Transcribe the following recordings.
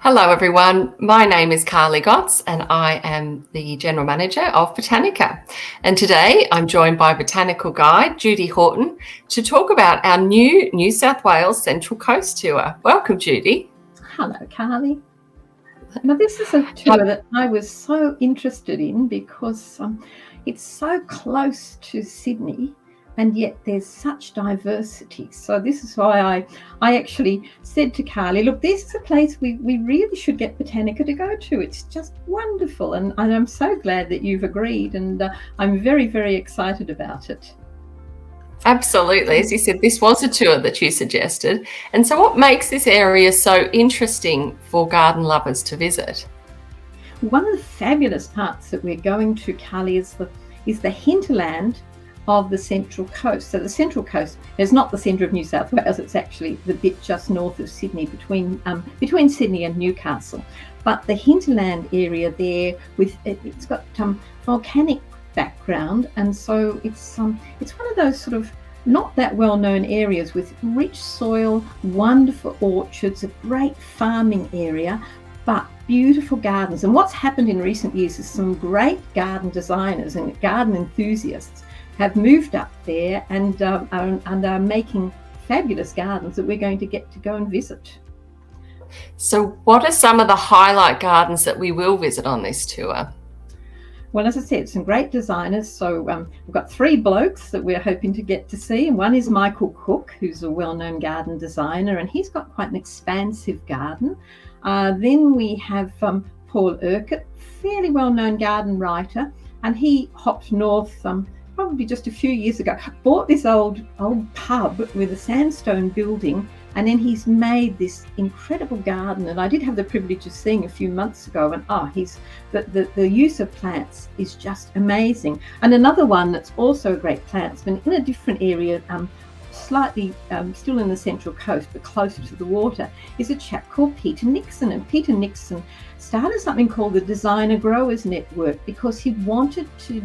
Hello everyone, my name is Carly Gotz and I am the General Manager of Botanica. And today I'm joined by Botanical Guide Judy Horton to talk about our new New South Wales Central Coast tour. Welcome, Judy. Hello, Carly. Now, this is a tour that I was so interested in because it's so close to Sydney and yet there's such diversity. So this is why I actually said to Carly, look, this is a place we really should get Botanica to go to. It's just wonderful. And I'm so glad that you've agreed, and I'm very, very excited about it. Absolutely. As you said, this was a tour that you suggested. And so what makes this area so interesting for garden lovers to visit? One of the fabulous parts that we're going to, Carly, is the hinterland of the Central Coast. So the Central Coast is not the centre of New South Wales, it's actually the bit just north of Sydney, between Sydney and Newcastle. But the hinterland area there, it's got volcanic background, and so it's one of those sort of not that well-known areas with rich soil, wonderful orchards, a great farming area, but beautiful gardens. And what's happened in recent years is some great garden designers and garden enthusiasts have moved up there and are making fabulous gardens that we're going to get to go and visit. So what are some of the highlight gardens that we will visit on this tour? Well, as I said, some great designers. So we've got three blokes that we're hoping to get to see. And one is Michael Cook, who's a well-known garden designer, and he's got quite an expansive garden. Then we have Paul Urquhart, fairly well-known garden writer, and he hopped north probably just a few years ago, bought this old pub with a sandstone building, and then he's made this incredible garden. And I did have the privilege of seeing a few months ago, and the use of plants is just amazing. And another one that's also a great plantsman in a different area, slightly still in the Central Coast but closer to the water, is a chap called Peter Nixon. And Peter Nixon started something called the Designer Growers Network because he wanted to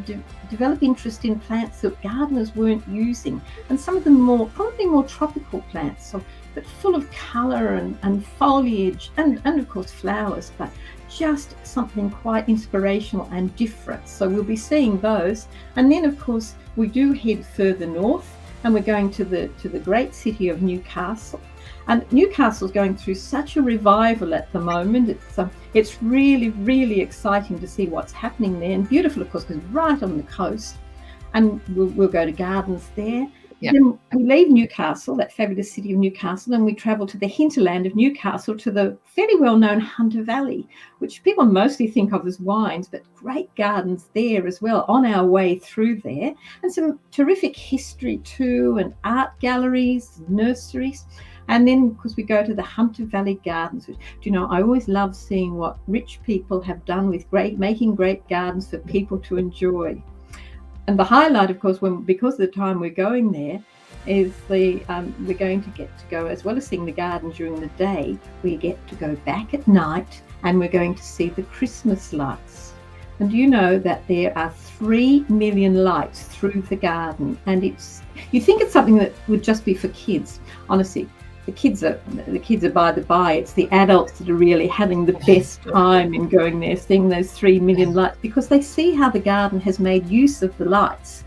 develop interest in plants that gardeners weren't using, and some of them probably more tropical plants, but full of colour and foliage and of course flowers, but just something quite inspirational and different. So we'll be seeing those. And then of course we do head further north, and we're going to the great city of Newcastle. And Newcastle's going through such a revival at the moment. It's really, really exciting to see what's happening there, and beautiful, of course, because it's right on the coast. And we'll go to gardens there. Yeah. Then we leave Newcastle, that fabulous city of Newcastle, and we travel to the hinterland of Newcastle, to the fairly well-known Hunter Valley, which people mostly think of as wines, but great gardens there as well on our way through there, and some terrific history too, and art galleries, nurseries. And then, of course, we go to the Hunter Valley Gardens, which, I always love seeing what rich people have done with making great gardens for people to enjoy. And the highlight, of course, because of the time we're going there, is we're going to get to go, as well as seeing the garden during the day, we get to go back at night, and we're going to see the Christmas lights. And do you know that there are 3 million lights through the garden? And you think it's something that would just be for kids. Honestly, the kids are by the by. It's the adults that are really having the best time in going there, seeing those 3 million lights, because they see how the garden has made use of the lights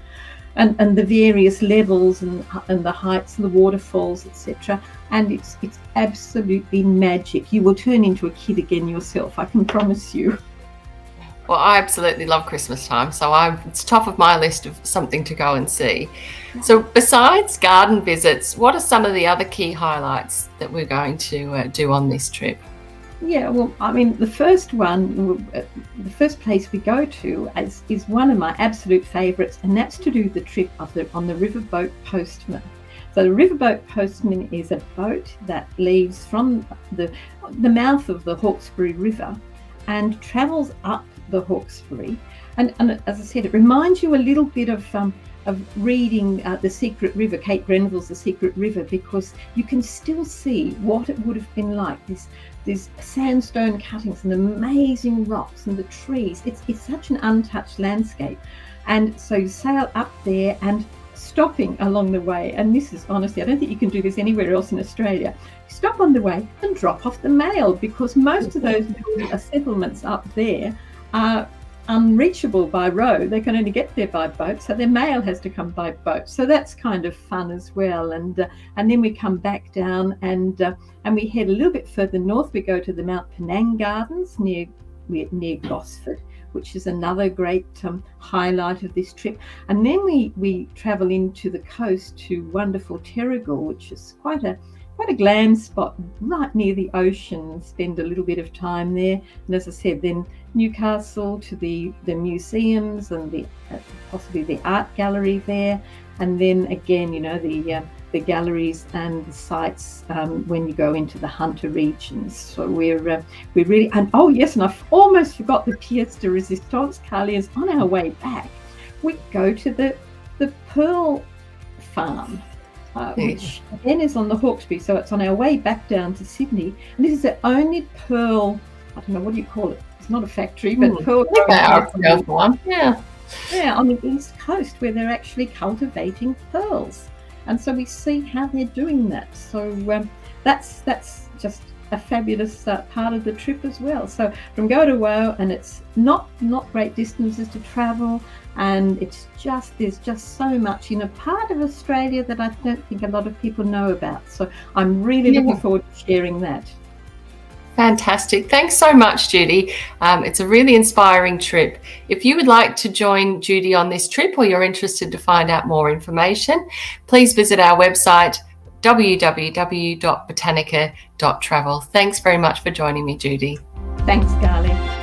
and the various levels and the heights and the waterfalls, etc. And it's absolutely magic. You will turn into a kid again yourself, I can promise you. Well, I absolutely love Christmas time, so it's top of my list of something to go and see. So besides garden visits, what are some of the other key highlights that we're going to do on this trip? Yeah, well, I mean, the first place we go to is one of my absolute favourites, and that's to do the trip on the Riverboat Postman. So the Riverboat Postman is a boat that leaves from the mouth of the Hawkesbury River and travels up the Hawkesbury, and as I said, it reminds you a little bit of reading The Secret River, Kate Grenville's The Secret River, because you can still see what it would have been like, these sandstone cuttings and amazing rocks and the trees. It's such an untouched landscape. And so you sail up there, and stopping along the way, and this is honestly, I don't think you can do this anywhere else in Australia. Stop on the way and drop off the mail, because most of those settlements up there are unreachable by road. They can only get there by boat, so their mail has to come by boat. So that's kind of fun as well. And then we come back down and we head a little bit further north. We go to the Mount Penang Gardens near Gosford, which is another great highlight of this trip. And then we travel into the coast to wonderful Terrigal, which is quite a glam spot right near the ocean. Spend a little bit of time there, and as I said, then Newcastle to the museums and possibly the art gallery there, and then again, the galleries and the sites when you go into the Hunter regions. So we're really, and oh yes, and I almost forgot the pièce de résistance, Carly, is on our way back. We go to the pearl farm. Which again is on the Hawkesbury, so it's on our way back down to Sydney. And this is the only pearl, I don't know, what do you call it? It's not a factory, but pearl one. Yeah, on the east coast, where they're actually cultivating pearls. And so we see how they're doing that. So that's just a fabulous part of the trip as well. So from Go to Woe, and it's not great distances to travel, and there's just so much in a part of Australia that I don't think a lot of people know about. So I'm really looking forward to sharing that. Fantastic. Thanks so much, Judy. It's a really inspiring trip. If you would like to join Judy on this trip, or you're interested to find out more information, please visit our website, www.botanica.travel. Thanks very much for joining me, Judy. Thanks, Carly.